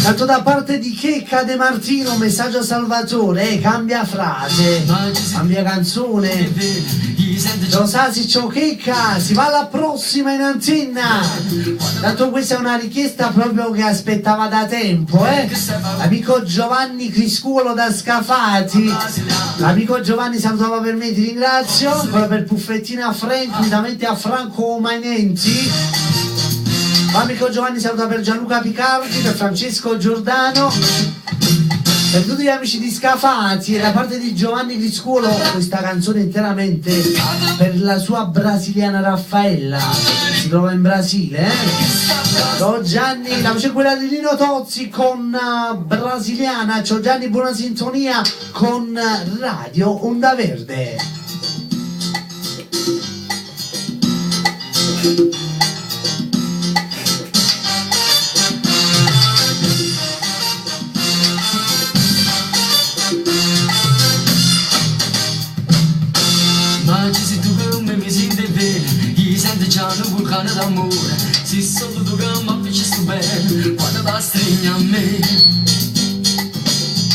Tanto da parte di Checca De Martino, messaggio a Salvatore, cambia frase, cambia canzone. Ciao Sasi, ciao Checca, si va alla prossima in antenna. Tanto questa è una richiesta proprio che aspettava da tempo, Amico Giovanni Criscuolo da Scafati. Amico Giovanni salutava per me, ti ringrazio. Ancora per Puffettina Frank, unitamente a Franco Mainenti. Amico Giovanni saluta per Gianluca Picardi, per Francesco Giordano, per tutti gli amici di Scafati e da parte di Giovanni Criscuolo questa canzone interamente per la sua brasiliana Raffaella, si trova in Brasile, Ciao Gianni, la voce è quella di Nino Tozzi con brasiliana. Ciao Gianni, buona sintonia con Radio Onda Verde. Un vulcano d'amore, si sotto tu che mi piace sto bene, quando va a stringere a me.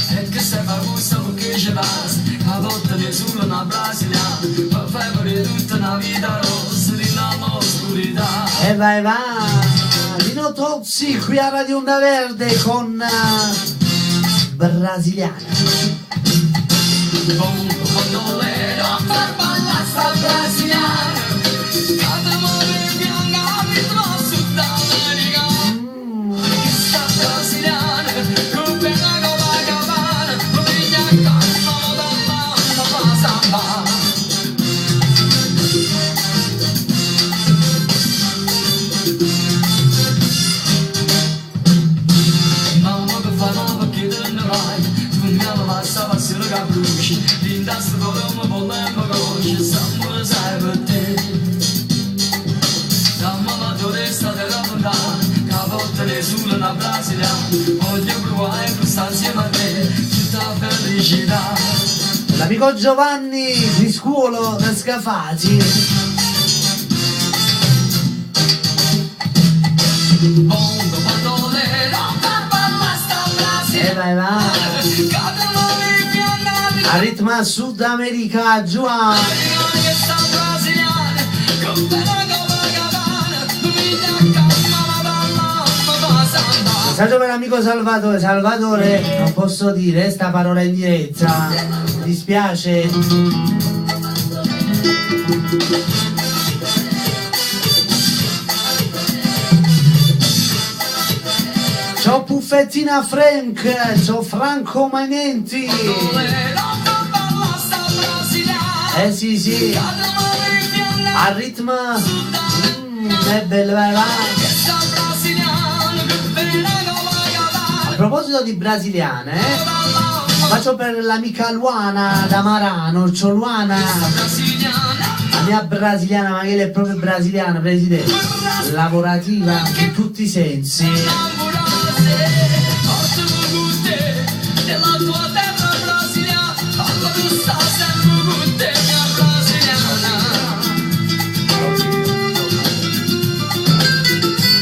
E che sei fa gusto perché ce l'hai, a volte nessuno una brasiliana, per fare pure tutta una vita rossa, di un'oscurità. E vai va, Nino Tozzi qui a Radio Onda Verde con brasiliana. Quando le notte balla sta brasiliana. Una brasiliana, voglio provare questa insieme a te, tutta felicità. L'amico Giovanni Criscuolo da Scafati. Quando le notte balla sta brasiliana. Vai va. A ritmo Sudamerica, Giovanni. Messaggio per l'amico Salvatore. Salvatore, non posso dire sta parola in diretta, mi dispiace. Ciao Puffettina Frank, ciao Franco Mainenti. Sì, al ritmo è bello, vai. A proposito di brasiliane, faccio per l'amica Luana da Marano. Ciao Luana, la mia brasiliana, ma che è proprio brasiliana, presidente, lavorativa in tutti i sensi.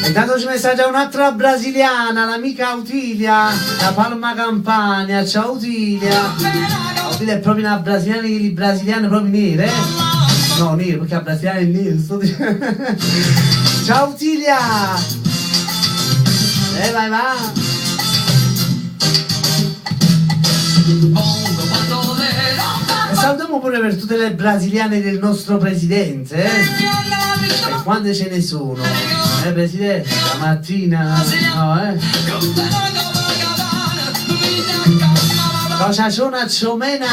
Intanto ci messaggia un'altra brasiliana, l'amica Utilia da Palma Campania. Ciao Utilia. Utilia è proprio una brasiliana, che brasiliane proprio nere, No, nere, perché la brasiliana è nera, sto dicendo. Ciao Utilia. Vai va. E salutiamo pure per tutte le brasiliane del nostro presidente, E quante ce ne sono? Presidente, la mattina, no, Ciao Ciomena.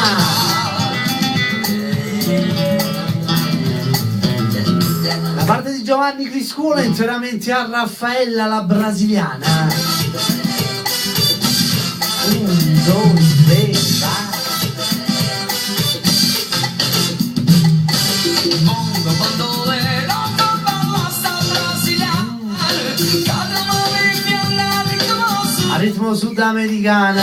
Da parte di Giovanni Criscuolo interamente a Raffaella la brasiliana. 1, 2, 3, va. A ritmo sudamericano.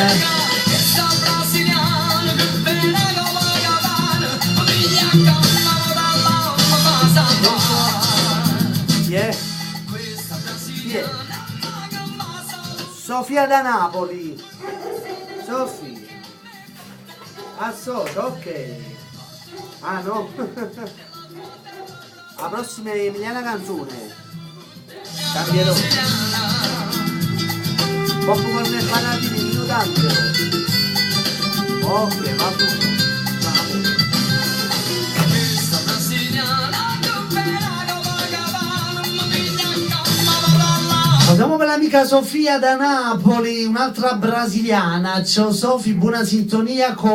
Sofia da Napoli. Sofia. Associo, ok. Ah no. La prossima è Emiliana Canzone. Cambierò. Popcorn e patatine in tanto. Ok, va bene. Andiamo per l'amica Sofia da Napoli, un'altra brasiliana. Ciao Sofi, buona sintonia con